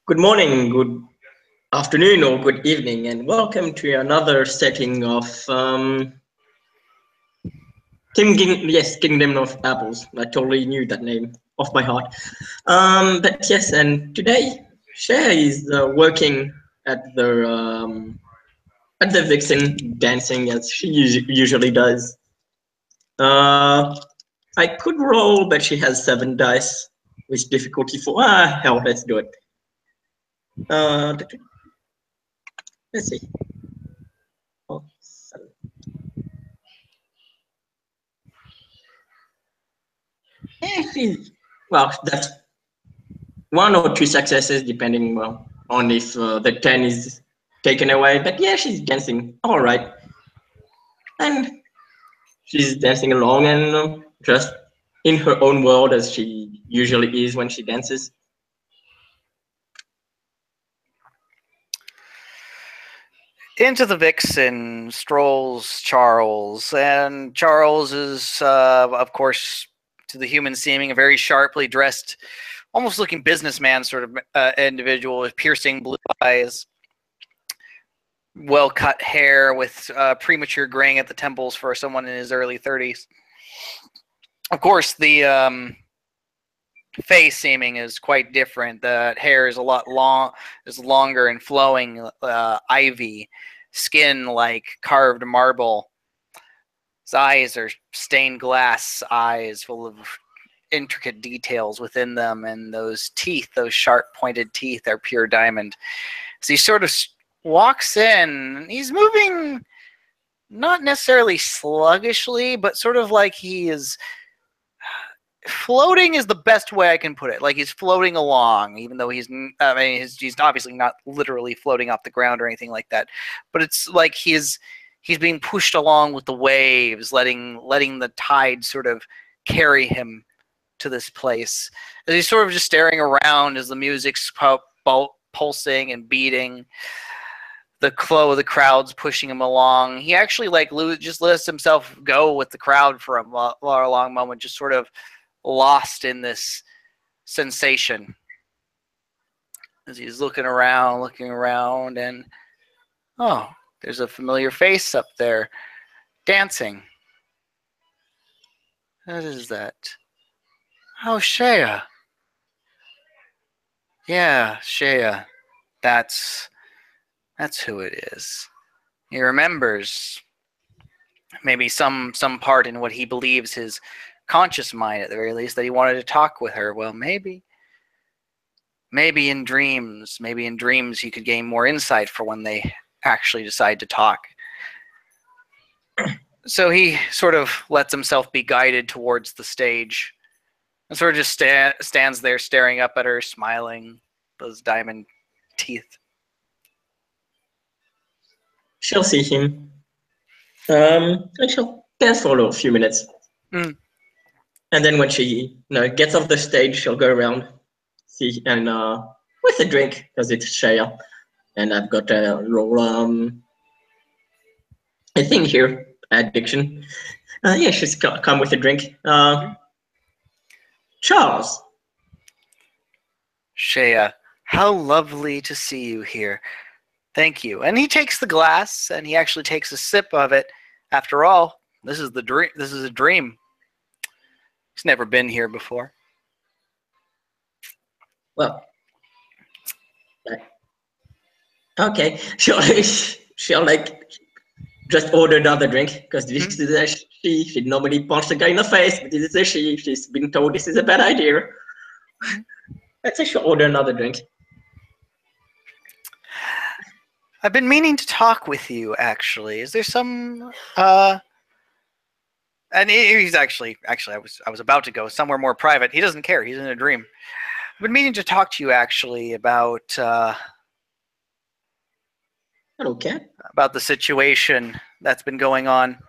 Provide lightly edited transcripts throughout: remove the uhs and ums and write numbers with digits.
Good morning, good afternoon, or good evening, and welcome to another setting of Kingdom of Apples. I totally knew that name off by heart. But yes, and today Sheya is working at the Vixen, dancing as she usually does. Uh, I could roll, but she has 7 dice, with difficulty 4. Hell, let's do it. Uh, let's see. Oh, 7. Well, that's 1 or 2 successes, depending on if the 10 is taken away. But yeah, she's dancing all right, and she's dancing along and just in her own world as she usually is when she dances. Into the Vixen strolls Charles, and Charles is, of course, to the human seeming, a very sharply dressed, almost looking businessman sort of individual with piercing blue eyes, well-cut hair with premature graying at the temples for someone in his early 30s. Of course, the face seeming is quite different. The hair is a lot longer and flowing, ivy, skin like carved marble. His eyes are stained glass eyes full of intricate details within them, and those teeth, those sharp pointed teeth, are pure diamond. So he sort of walks in. He's moving not necessarily sluggishly, but sort of like he is floating is the best way I can put it. Like he's floating along, even though he's obviously not literally floating off the ground or anything like that. But it's like he's being pushed along with the waves, letting the tide sort of carry him to this place. As he's sort of just staring around as the music's pulsing and beating, the flow of the crowd's pushing him along. He actually just lets himself go with the crowd for a long moment, just sort of lost in this sensation as he's looking around, and oh, there's a familiar face up there dancing. What is that? Oh, Sheya. Yeah, Sheya. That's who it is. He remembers maybe some part in what he believes his conscious mind, at the very least, that he wanted to talk with her. Well, maybe in dreams you could gain more insight for when they actually decide to talk. So he sort of lets himself be guided towards the stage and sort of just stands there staring up at her, smiling, those diamond teeth. She'll see him. And she'll dance for a few minutes. And then when she gets off the stage, she'll go around, see, and with a drink, because it's Sheya. And I've got a roll, a thing here, addiction. Yeah, she's come with a drink. Charles. Sheya, how lovely to see you here. Thank you. And he takes the glass, and he actually takes a sip of it. After all, this is the dream. This is a dream. He's never been here before. Well, okay. She'll like just order another drink because this is a she. She normally punch the guy in the face, but this is a she. She's been told this is a bad idea. Let's say she'll order another drink. I've been meaning to talk with you, actually. Is there some and he's actually I was about to go somewhere more private. He doesn't care. He's in a dream. I've been meaning to talk to you, actually, about Okay. About the situation that's been going on.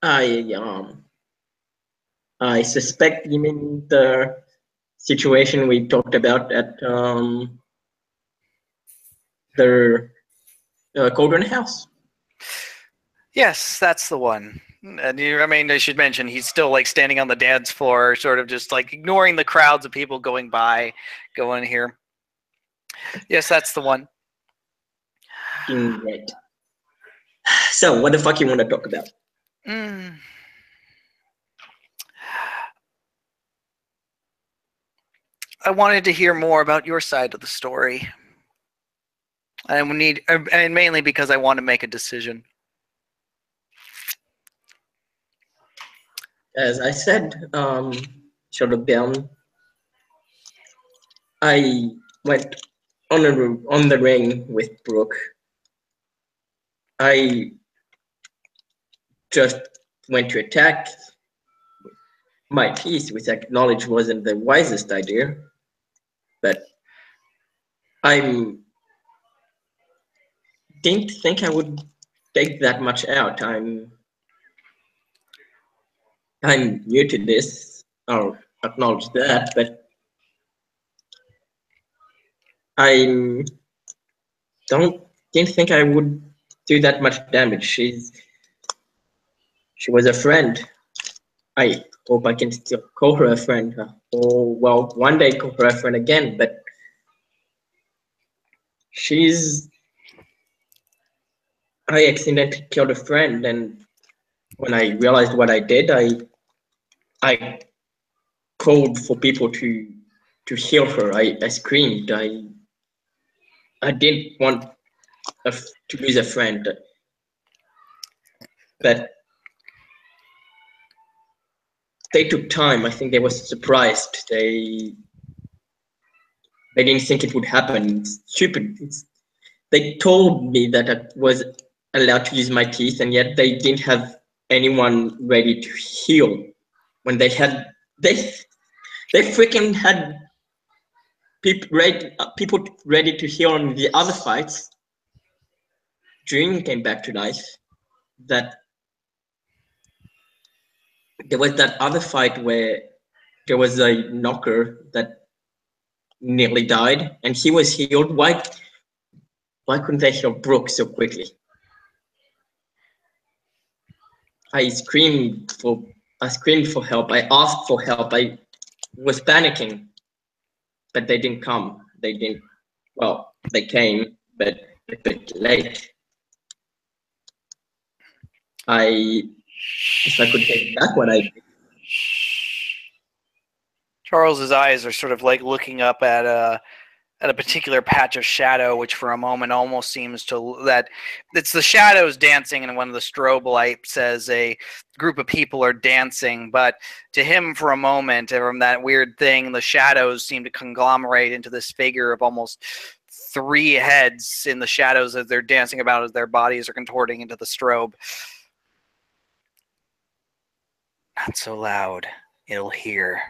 I suspect you mean the situation we talked about at the Cauldron House. Yes, that's the one. And I mean, I should mention he's still like standing on the dance floor, sort of just like ignoring the crowds of people going by, going here. Yes, that's the one. Right. So, what the fuck you want to talk about? I wanted to hear more about your side of the story. And mainly because I want to make a decision. As I said, shut it down. I went on the ring with Brooke. I just went to attack my piece, which I acknowledge wasn't the wisest idea, but I didn't think I would take that much out. I'm new to this. I'll acknowledge that, but I didn't think I would do that much damage. She was a friend. I hope I can still call her a friend. Or well, one day call her a friend again. But I accidentally killed a friend, and when I realized what I did, I called for people to heal her. I screamed. I didn't want to lose a friend, but they took time. I think they were surprised. They didn't think it would happen. It's stupid. They told me that I was allowed to use my teeth, and yet they didn't have anyone ready to heal. When they freaking had people ready to heal on the other fights. Dream came back to life. That there was that other fight where there was a knocker that nearly died, and he was healed. Why couldn't they heal Brooke so quickly? I screamed for help. I asked for help. I was panicking, but they didn't come. They didn't. Well, they came, but a bit late. If I could take back what I did. Charles's eyes are sort of like looking up at a particular patch of shadow, which for a moment almost seems to that it's the shadows dancing, and one of the strobe lights as a group of people are dancing. But to him, for a moment, from that weird thing, the shadows seem to conglomerate into this figure of almost 3 heads in the shadows as they're dancing about as their bodies are contorting into the strobe. Not so loud, it'll hear.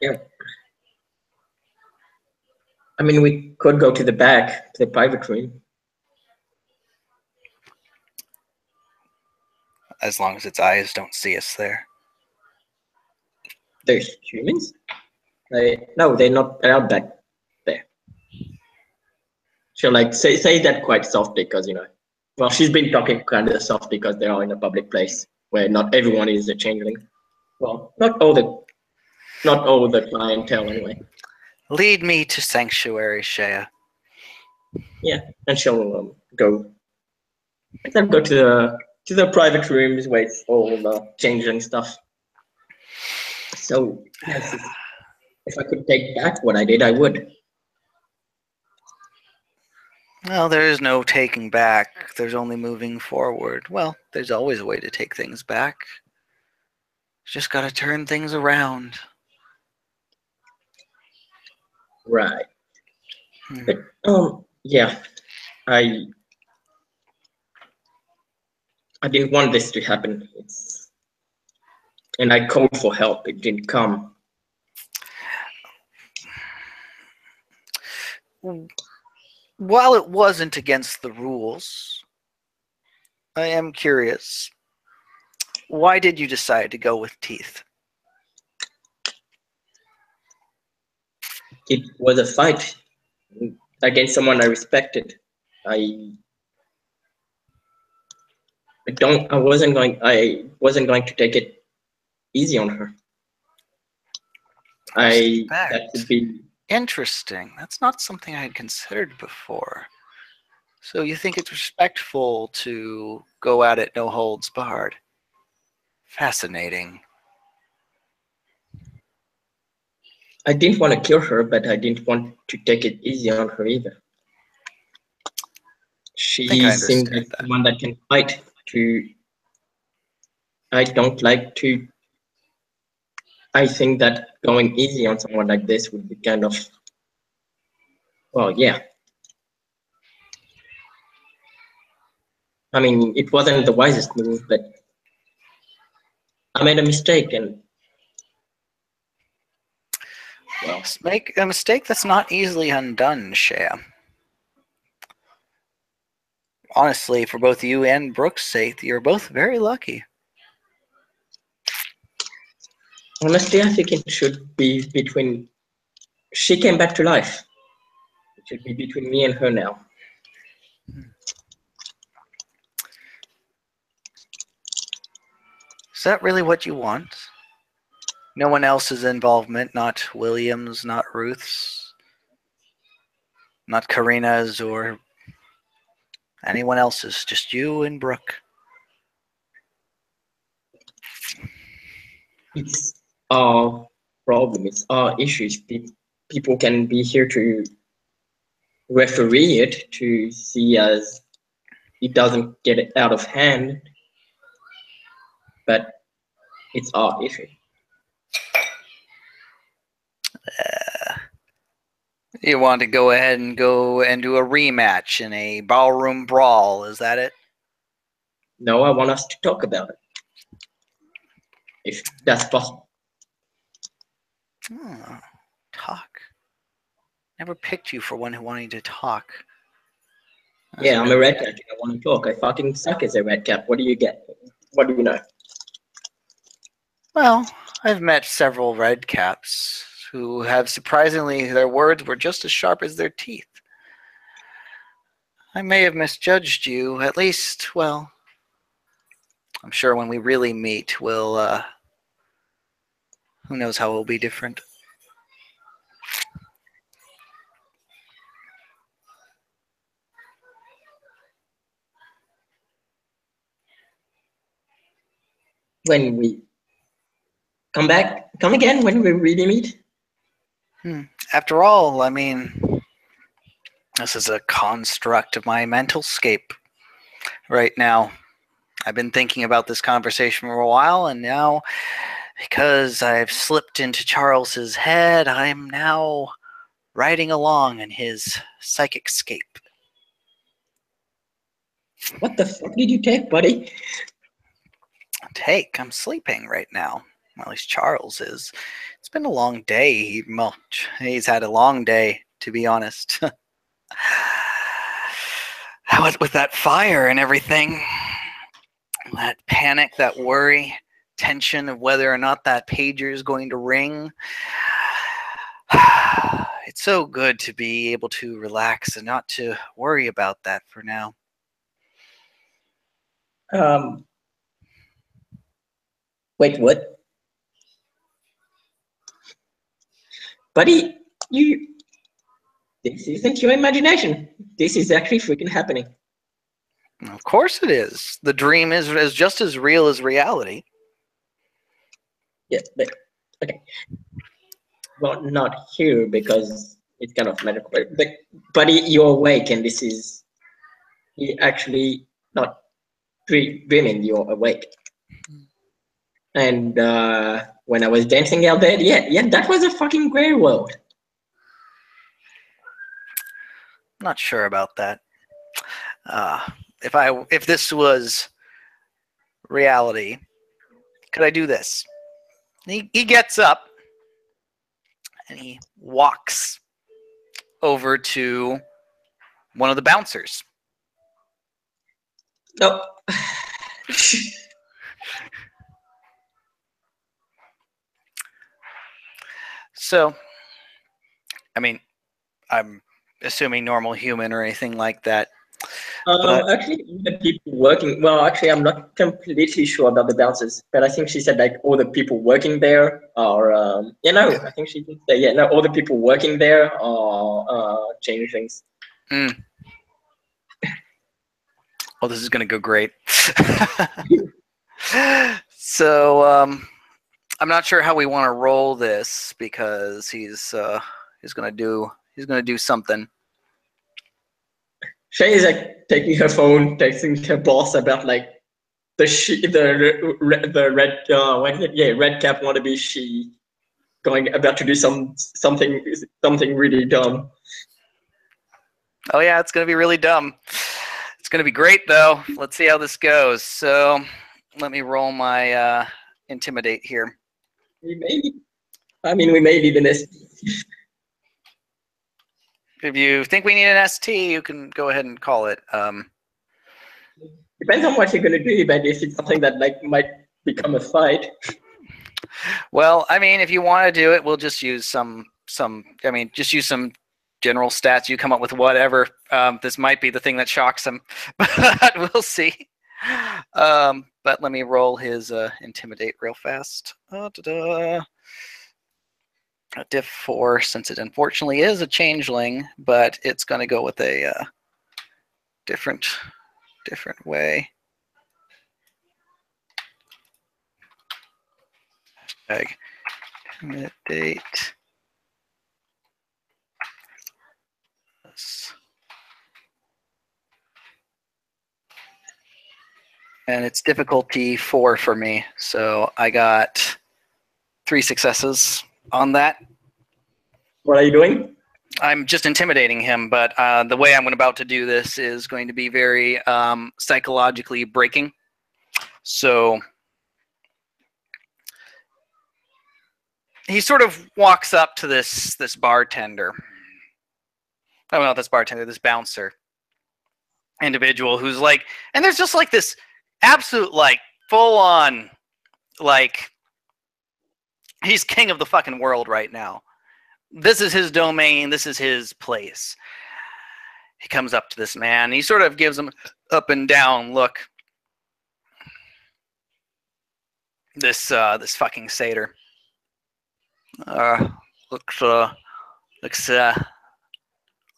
Yeah. I mean, we could go to the back, to the private room. As long as its eyes don't see us there. There's humans? No, they're not allowed back there. She'll like say that quite softly because, well, she's been talking kind of soft because they are in a public place where not everyone is a changeling. Well, not all the clientele anyway. Lead me to sanctuary, Sheya. Yeah, and she'll go. Let them go to the private rooms where it's all the changeling stuff. So yes, if I could take back what I did, I would. Well, there is no taking back. There's only moving forward. Well, there's always a way to take things back. Just got to turn things around. Right. But yeah, I didn't want this to happen. And I called for help. It didn't come. While it wasn't against the rules, I am curious. Why did you decide to go with teeth? It was a fight against someone I respected. I I wasn't going to take it easy on her. That would Respect. be. Interesting. That's not something I had considered before. So you think it's respectful to go at it no holds barred? Fascinating. I didn't want to kill her, but I didn't want to take it easy on her either. I think She I seemed understand like that. someone that can fight. I don't like to. I think that going easy on someone like this would be kind of. Well, yeah. I mean, it wasn't the wisest move, but I made a mistake, and well, Make a mistake that's not easily undone, Sheya. Honestly, for both you and Brooke's sake, you're both very lucky. honestly, I think it should be between. She came back to life. It should be between me and her now. Is that really what you want? No one else's involvement, not William's, not Ruth's, not Karina's or anyone else's, just you and Brooke. It's our problem. It's our issues. People can be here to referee it to see as it doesn't get it out of hand, but it's our issue. You want to go ahead and go and do a rematch in a ballroom brawl, is that it? No, I want us to talk about it, if that's possible. Oh, talk. Never picked you for one who wanted to talk. That's Yeah, I'm a really red cap. I want to talk. I fucking suck as a red cap. What do you get? What do you know? well. I've met several red caps who have surprisingly their words were just as sharp as their teeth. I may have misjudged you, at least. Well, I'm sure when we really meet, we'll. Who knows how it'll be different. When we come again when we really meet. After all, I mean, this is a construct of my mental scape right now. I've been thinking about this conversation for a while, and now, because I've slipped into Charles's head, I'm now riding along in his psychic scape. What the fuck did you take, buddy? I'm sleeping right now. Well, at least Charles is. It's been a long day. He's had a long day, to be honest. With that fire and everything, that panic, that worry, tension of whether or not that pager is going to ring. It's so good to be able to relax and not to worry about that for now. Wait, what? Buddy, you. This isn't your imagination. This is actually freaking happening. Of course it is. The dream is just as real as reality. Yeah, but okay. Well, not here because it's kind of medical. But buddy, you're awake, and this is you actually not dreaming. You're awake. And when I was dancing out there, yeah, that was a fucking great world. I'm not sure about that. If this was reality, could I do this? He gets up and he walks over to one of the bouncers. No. So, I mean, I'm assuming normal human or anything like that. But Actually, the people working. Well, actually, I'm not completely sure about the bouncers, but I think she said like all the people working there are. I think she did say yeah. No, all the people working there are changing things. mm. Oh, this is gonna go great. So I'm not sure how we want to roll this because he's gonna do something. Shay is like taking her phone, texting her boss about like the red what is it? Yeah, red cap wannabe she going about to do something really dumb. Oh yeah, it's gonna be really dumb. It's gonna be great though. Let's see how this goes. So let me roll my intimidate here. We may need an SP. If you think we need an ST, you can go ahead and call it. Depends on what you're gonna do, but if it's something that like might become a fight. Well, I mean, if you want to do it, we'll just use some. I mean, just use some general stats. You come up with whatever. This might be the thing that shocks him, but we'll see. But let me roll his intimidate real fast. Diff 4, since it unfortunately is a changeling, but it's going to go with a different way. Intimidate. And it's difficulty 4 for me, so I got 3 successes on that. What are you doing? I'm just intimidating him, but the way I'm about to do this is going to be very psychologically breaking. So he sort of walks up to this bartender. Oh, not this bartender, this bouncer individual who's like, and there's just like this absolute like full on like he's king of the fucking world right now. This is his domain. This is his place. He comes up to this man. He sort of gives him up and down look. This fucking satyr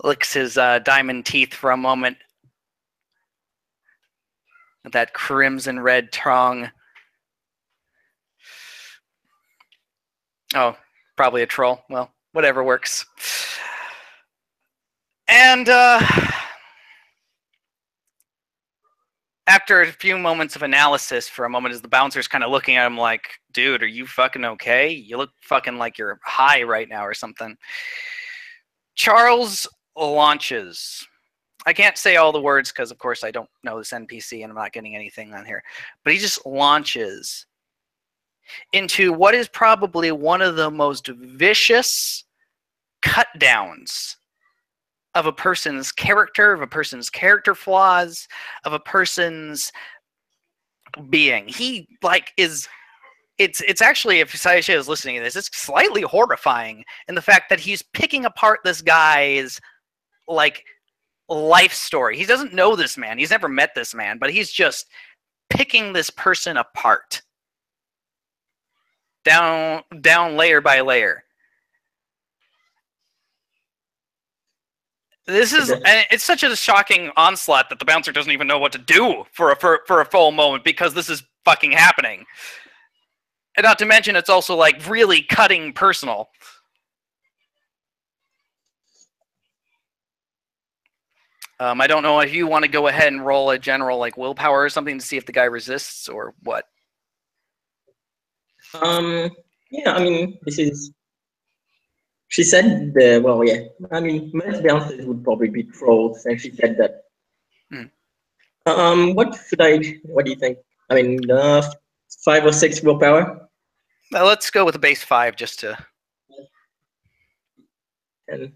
licks his diamond teeth for a moment. That crimson red tongue. Oh, probably a troll. Well, whatever works. And after a few moments of analysis, for a moment, as the bouncer's kind of looking at him like, dude, are you fucking okay? You look fucking like you're high right now or something. Charles launches. I can't say all the words because, of course, I don't know this NPC and I'm not getting anything on here. But he just launches into what is probably one of the most vicious cut downs of a person's character, flaws, of a person's being. He like is it's actually, if Sheya is listening to this, it's slightly horrifying in the fact that he's picking apart this guy's like life story. He doesn't know this man. He's never met this man, but he's just picking this person apart. Down layer by layer. This is, it's such a shocking onslaught that the bouncer doesn't even know what to do for a full moment because this is fucking happening. And not to mention, it's also like really cutting personal. I don't know if you want to go ahead and roll a general like willpower or something to see if the guy resists or what. Yeah, I mean, this is. She said, well, yeah. I mean, most bouncers would probably be trolls, and she said that. What do you think? I mean, 5 or 6 willpower. Now let's go with a base 5 just to. And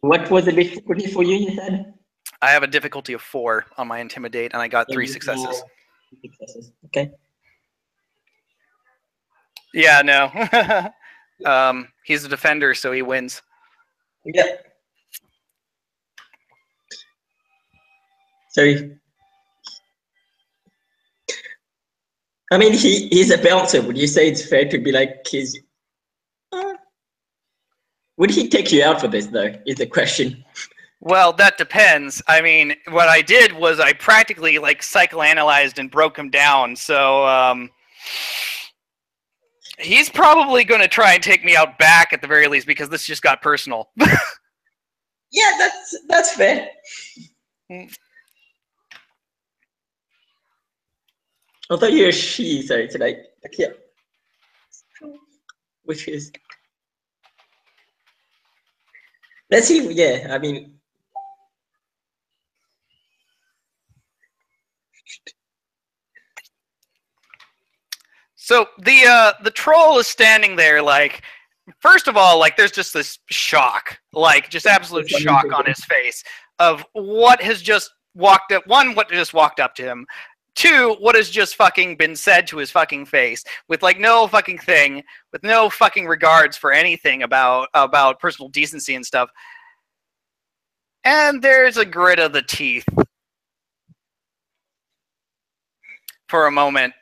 what was the difficulty for you? You said. I have a difficulty of 4 on my intimidate, and I got 3 successes. Okay. Yeah, no. He's a defender, so he wins. Yeah. So, I mean, he's a bouncer. Would you say it's fair to be like his? Would he take you out for this, though? Is the question. Well, that depends. I mean, what I did was I practically like psychoanalyzed and broke him down. So he's probably going to try and take me out back at the very least because this just got personal. Yeah, that's fair. Although you're a she, so it's like yeah, which is. Let's see. Yeah, I mean. So the troll is standing there like, first of all, like there's just this shock, like just absolute shock on his face of what has just walked up. One, what just walked up to him. Two, what has just fucking been said to his fucking face with like no fucking thing, with no fucking regards for anything about personal decency and stuff. And there's a grit of the teeth for a moment.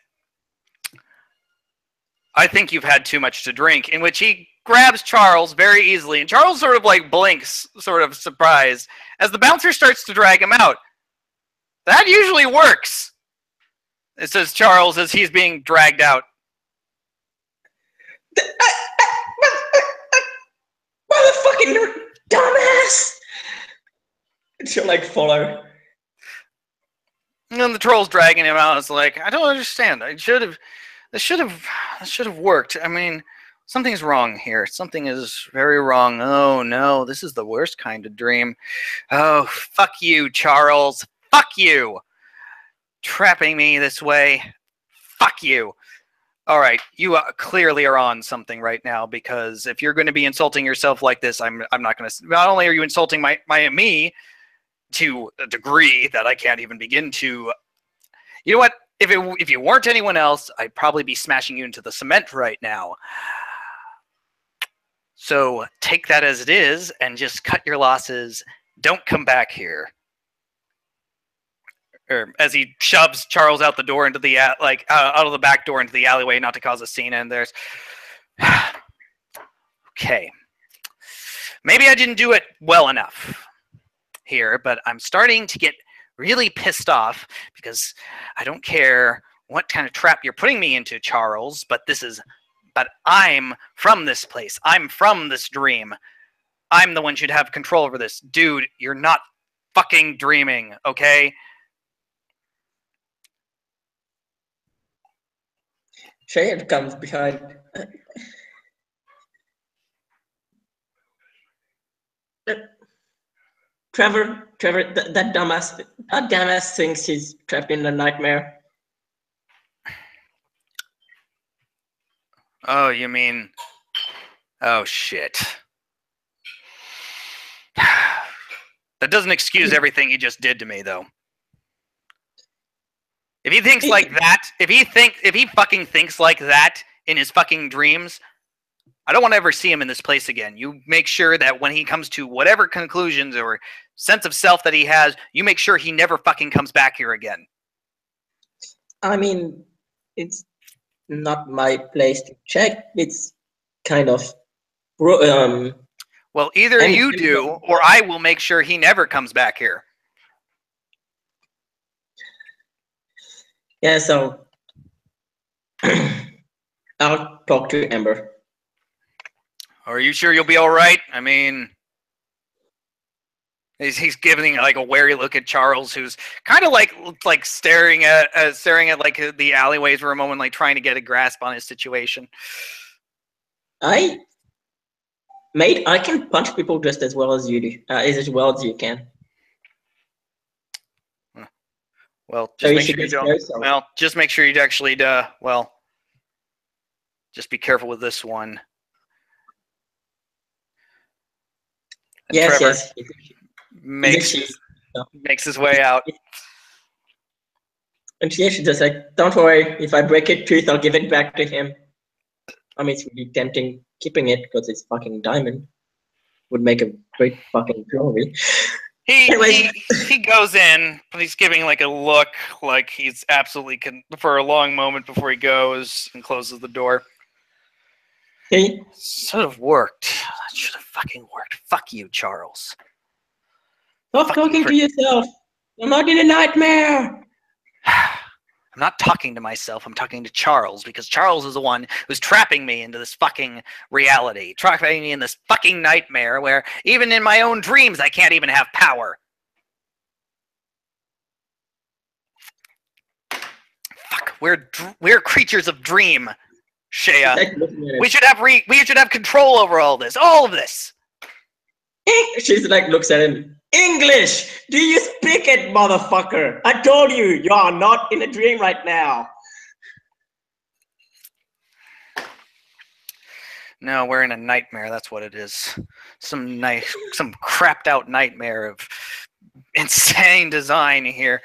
I think you've had too much to drink, in which he grabs Charles very easily, and Charles sort of like blinks, sort of surprised, as the bouncer starts to drag him out. That usually works, it says Charles as he's being dragged out. Motherfucking dumbass! She'll like follow. And then the troll's dragging him out. It's like, I don't understand. This should have worked. I mean, something's wrong here. Something is very wrong. Oh no, this is the worst kind of dream. Oh, fuck you, Charles. Fuck you. Trapping me this way. Fuck you. All right, you clearly are on something right now, because if you're going to be insulting yourself like this, I'm not going to. Not only are you insulting me to a degree that I can't even begin to. You know what? If you weren't anyone else, I'd probably be smashing you into the cement right now. So take that as it is and just cut your losses. Don't come back here. Or as he shoves Charles out the door into the out of the back door into the alleyway, not to cause a scene. And there's okay. Maybe I didn't do it well enough here, but I'm starting to get really pissed off because I don't care what kind of trap you're putting me into, Charles, but I'm from this place. I'm from this dream. I'm the one who should have control over this. Dude, you're not fucking dreaming, okay? Sheya comes behind. Trevor, that dumbass thinks he's trapped in a nightmare. Oh, you mean... Oh, shit. That doesn't excuse everything he just did to me, though. If he thinks like that, if he fucking thinks like that in his fucking dreams, I don't want to ever see him in this place again. You make sure that when he comes to whatever conclusions or sense of self that he has, you make sure he never fucking comes back here again. I mean, it's not my place to check. It's kind of... Well, either you do, or I will make sure he never comes back here. Yeah, so... I'll talk to Amber. Are you sure you'll be all right? I mean, he's giving like a wary look at Charles, who's kind of like staring at like the alleyways for a moment, like trying to get a grasp on his situation. Mate, I can punch people just as well as you do, as well as you can. Well, just make sure you don't. Well, just make sure you actually, well, just be careful with this one. And yes, Trevor yes. Makes his way out. And she's just like, don't worry, if I break it tooth, I'll give it back to him. I mean, it's really tempting keeping it because it's fucking diamond. Would make a great fucking jewelry. Anyways, He goes in, but he's giving like a look, like he's absolutely for a long moment before he goes and closes the door. okay. Should have worked. That should have fucking worked. Fuck you, Charles. Stop Fuck you talking for. to yourself. I'm not in a nightmare. I'm not talking to myself. I'm talking to Charles because Charles is the one who's trapping me into this fucking reality, trapping me in this fucking nightmare where even in my own dreams I can't even have power. Fuck, we're creatures of dream, Sheya. Like looking at We him. should have control over all of this. She's like looks at him. English! Do you speak it, motherfucker? I told you, you are not in a dream right now. No, we're in a nightmare. That's what it is. Some crapped out nightmare of insane design here.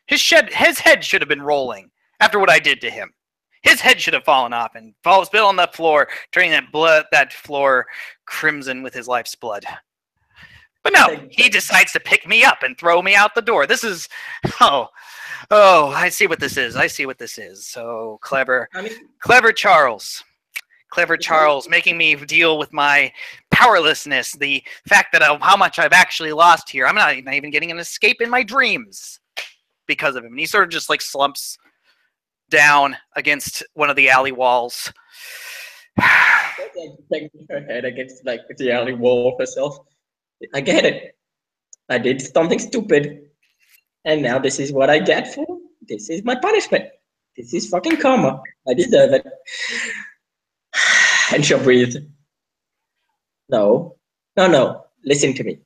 His head should have been rolling after what I did to him. His head should have fallen off and spilled on the floor, turning that floor crimson with his life's blood. But no, he decides to pick me up and throw me out the door. This is, oh, I see what this is. I see what this is. So clever, clever Charles. Clever Charles making me deal with my powerlessness, the fact that how much I've actually lost here. I'm not even getting an escape in my dreams because of him. And he sort of just like slumps down against one of the alley walls. Like her head against like the alley wall of herself. I get it. I did something stupid. And now this is what I get for this is my punishment. This is fucking karma. I deserve it. And she'll breathe. No. Listen to me.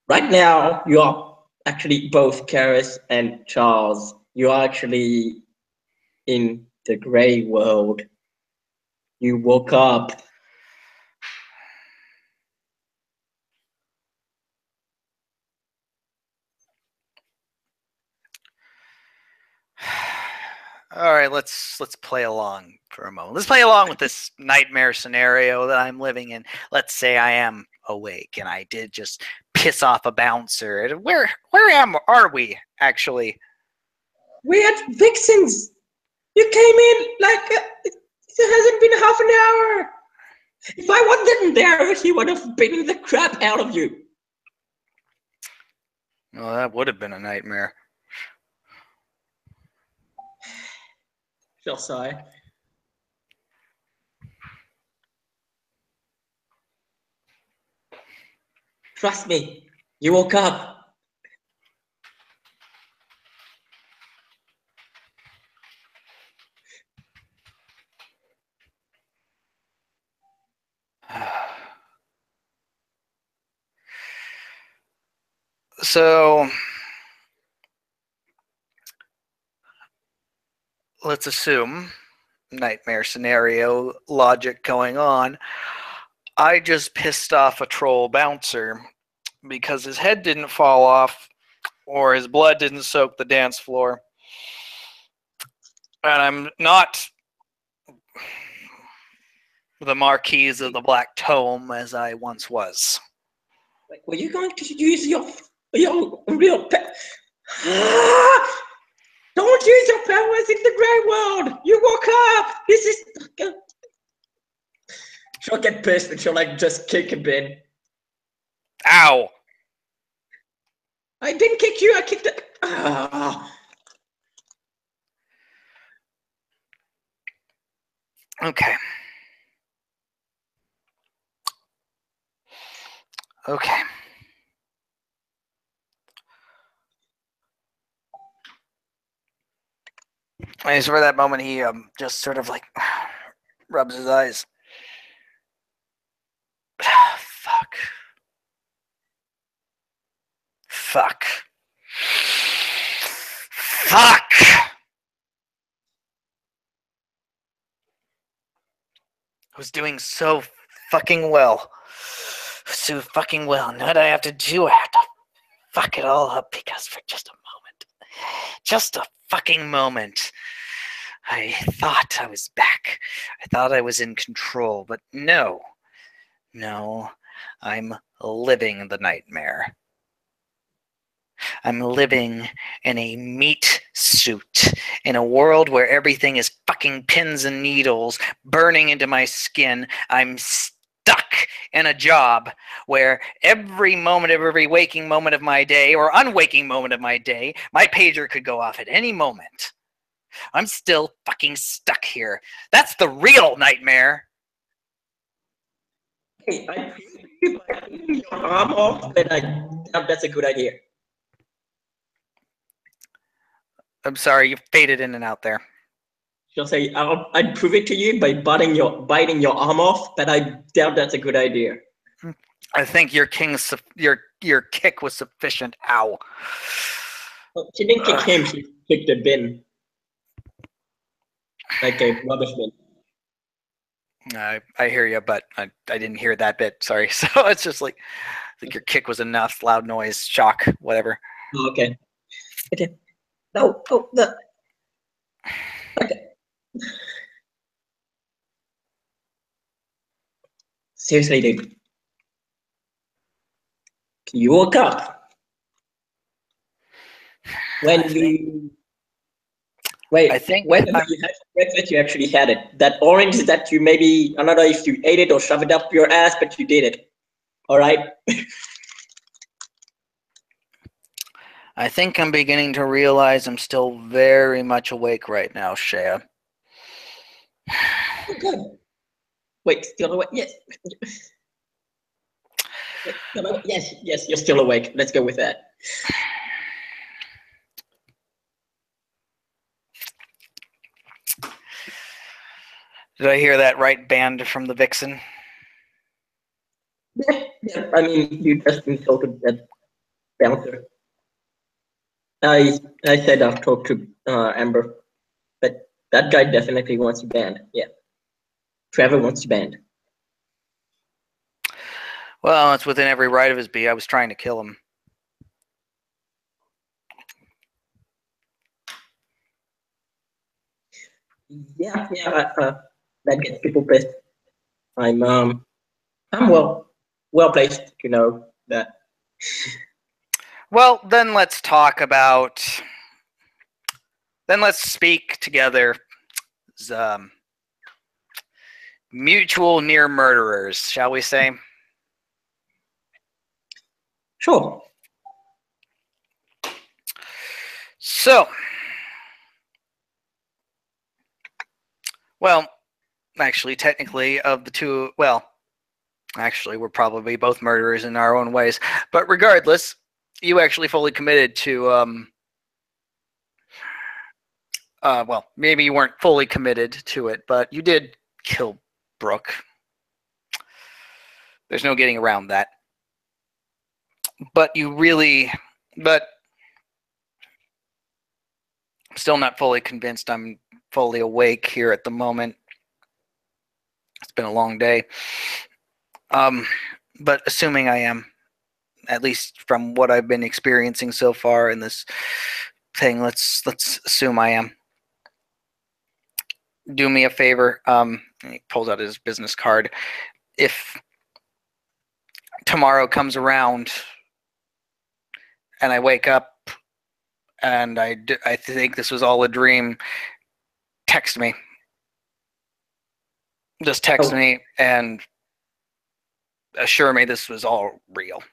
Right now, you are actually both Karis and Charles. You are actually in the grey world. You woke up. All right, let's play along for a moment. Let's play along with this nightmare scenario that I'm living in. Let's say I am awake and I did just piss off a bouncer. Where are we actually? We're at Vixen's. You came in like it hasn't been half an hour. If I wasn't there, he would have beaten the crap out of you. Well, that would have been a nightmare. She'll sigh. Trust me, you woke up. So let's assume nightmare scenario logic going on. I just pissed off a troll bouncer because his head didn't fall off or his blood didn't soak the dance floor. And I'm not the Marquise of the Black Tome as I once was. Like, were you going to use your real Don't use your powers in the grey world! You woke up! This is... She'll get pissed and she'll like just kick him in. Ow! I didn't kick you, I kicked it. Okay. Okay. And for that moment, he just sort of like rubs his eyes. Fuck. Fuck. Fuck! I was doing so fucking well. So fucking well. Now what I have to do, I have to fuck it all up because for just a moment. Just a fucking moment. I thought I was back. I thought I was in control, but no. No. I'm living the nightmare. I'm living in a meat suit in a world where everything is fucking pins and needles burning into my skin. I'm stuck in a job where every moment of every waking moment of my day or unwaking moment of my day, my pager could go off at any moment. I'm still fucking stuck here. That's the real nightmare. Hey, I feel by taking your arm off, but I doubt that's a good idea. I'm sorry, you faded in and out there. She'll say, I'd prove it to you by biting your arm off, but I doubt that's a good idea. I think your kick was sufficient. Ow. Well, she didn't kick him, she kicked a bin. Like a rubbish bin. I hear you, but I didn't hear that bit. Sorry. So it's just like, I think your kick was enough. Loud noise, shock, whatever. Oh, okay. Okay. No. Oh, no. Okay. Seriously, dude. You woke up. When you... Wait, I think when you had breakfast, you actually had it. That orange is that you maybe, I don't know if you ate it or shoved it up your ass, but you did it. All right? I think I'm beginning to realize I'm still very much awake right now, Sheya. Oh, good. Wait, still awake? Yes. Wait, still awake? Yes, you're still awake. Let's go with that. Did I hear that right, band from the Vixen? Yeah, I mean, you just insulted that bouncer. I said I've talked to Amber, but that guy definitely wants you banned. Yeah. Trevor wants you banned. Well, it's within every right of his be. I was trying to kill him. Yeah, that gets people pissed. I'm well placed to know that. Well, then let's talk about. Then let's speak together. Mutual near murderers, shall we say? Sure. So, well, actually, technically, of the two, well, actually, we're probably both murderers in our own ways. But regardless, you actually fully committed to, well, maybe you weren't fully committed to it, but you did kill Brooke. There's no getting around that. But I'm still not fully convinced I'm fully awake here at the moment. It's been a long day. But assuming I am, at least from what I've been experiencing so far in this thing, let's assume I am. Do me a favor. He pulls out his business card. If tomorrow comes around and I wake up and I think this was all a dream, text me. Just text me and assure me this was all real.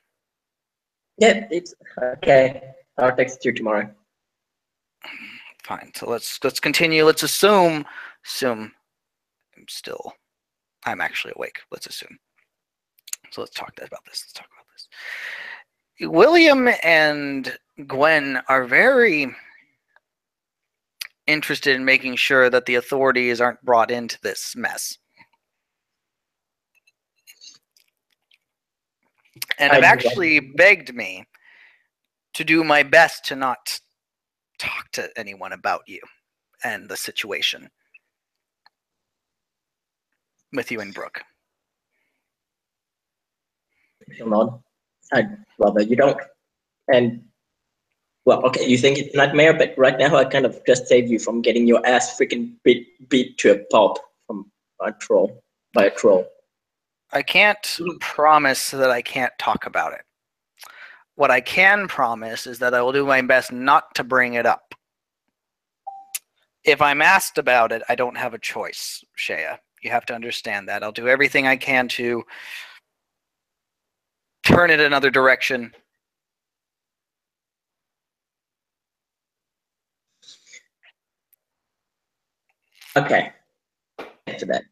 Yeah, it's okay. I'll text you tomorrow. Fine. So let's continue. Let's assume I'm actually awake. Let's assume. So let's talk about this. William and Gwen are very interested in making sure that the authorities aren't brought into this mess. And have actually begged me to do my best to not talk to anyone about you and the situation with you and Brooke. I'd rather you don't. And, well, okay, you think it's a nightmare, but right now I kind of just saved you from getting your ass freaking beat to a pulp by a troll. I can't promise that I can't talk about it. What I can promise is that I will do my best not to bring it up. If I'm asked about it, I don't have a choice, Sheya. You have to understand that. I'll do everything I can to turn it another direction. Okay. To that.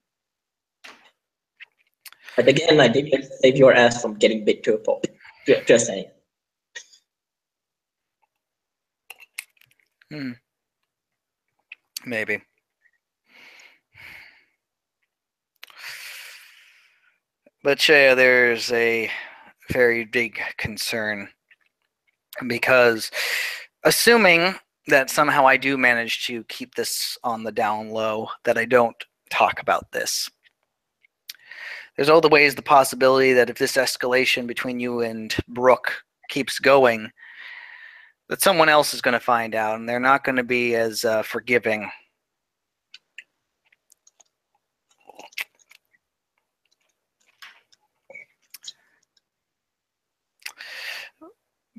But again, I did save your ass from getting bit to a pulp. Just saying. Maybe. But Sheya, there's a very big concern. Because assuming that somehow I do manage to keep this on the down low, that I don't talk about this. There's all the ways the possibility that if this escalation between you and Brooke keeps going, that someone else is going to find out, and they're not going to be as forgiving.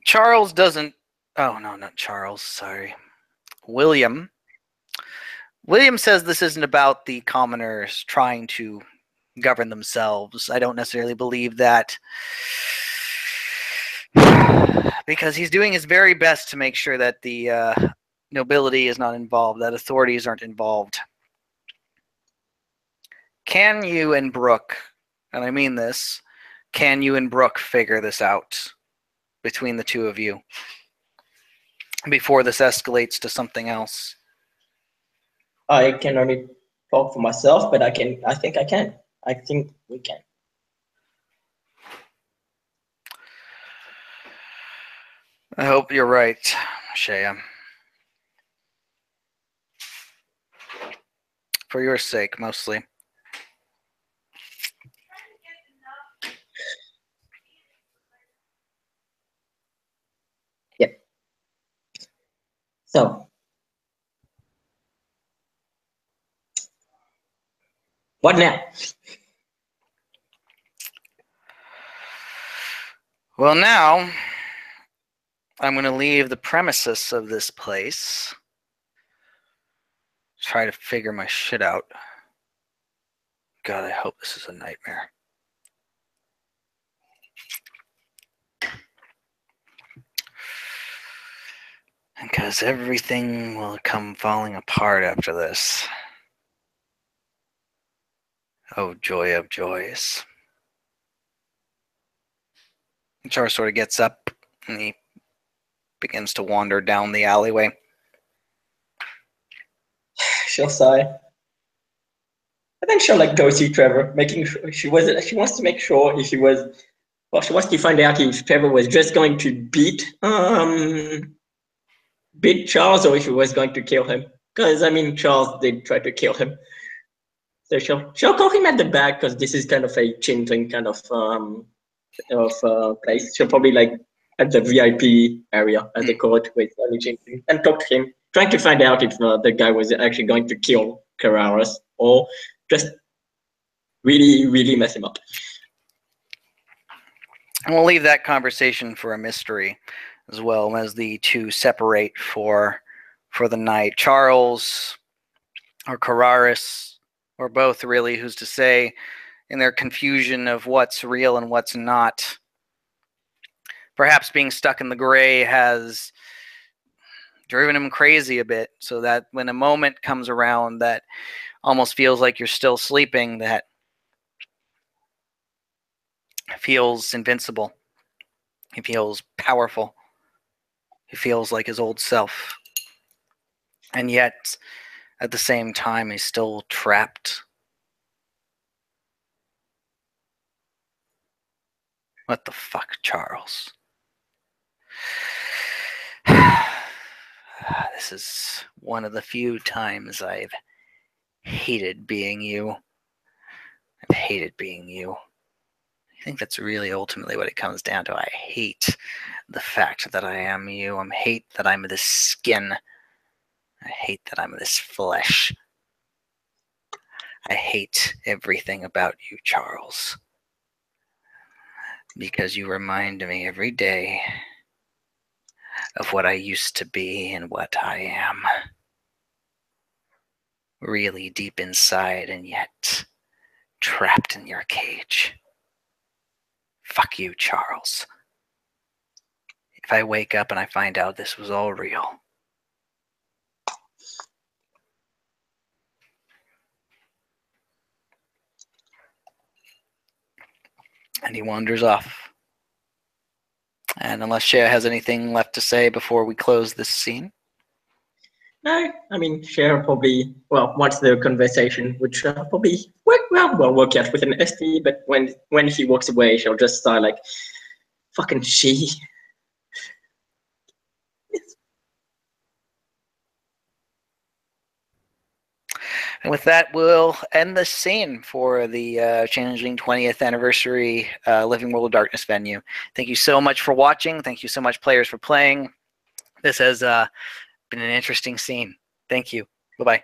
Charles doesn't... Oh, no, not Charles. Sorry. William. William says this isn't about the commoners trying to govern themselves. I don't necessarily believe that, because he's doing his very best to make sure that the nobility is not involved, that authorities aren't involved. Can you and Brooke, and I mean this, can you and Brooke figure this out between the two of you before this escalates to something else? I can only talk for myself, but I think I can. I think we can. I hope you're right, Sheya. For your sake, mostly. Yep. So, what now? Well, now I'm going to leave the premises of this place. Try to figure my shit out. God, I hope this is a nightmare. Because everything will come falling apart after this. Oh, joy of joys. Char sort of gets up and he begins to wander down the alleyway. She'll sigh. I think she'll go see Trevor, making sure she wants to make sure if she wants to find out if Trevor was just going to beat Charles or if he was going to kill him. Because I mean, Charles did try to kill him. So she'll call him at the back because this is kind of a changeling kind of place. She'll probably at the VIP area, as they call it, with changeling, and talk to him, trying to find out if the guy was actually going to kill Carraras or just really, really mess him up. And we'll leave that conversation for a mystery, as well as the two separate for the night. Charles or Carraras, or both really, who's to say, in their confusion of what's real and what's not. Perhaps being stuck in the gray has driven him crazy a bit, so that when a moment comes around that almost feels like you're still sleeping, that feels invincible. He feels powerful. He feels like his old self. And yet, at the same time, he's still trapped. What the fuck, Charles? This is one of the few times I've hated being you. I've hated being you. I think that's really ultimately what it comes down to. I hate the fact that I am you. I hate that I'm this skin. I hate that I'm this flesh. I hate everything about you, Charles. Because you remind me every day of what I used to be and what I am. Really deep inside and yet trapped in your cage. Fuck you, Charles. If I wake up and I find out this was all real. And he wanders off. And unless Sheya has anything left to say before we close this scene. No, I mean, Sheya probably, well, once the conversation, which probably work out with an ST, but when he walks away, she'll just start like, fucking she. And with that, we'll end the scene for the Changeling 20th Anniversary Living World of Darkness venue. Thank you so much for watching. Thank you so much, players, for playing. This has been an interesting scene. Thank you. Bye-bye.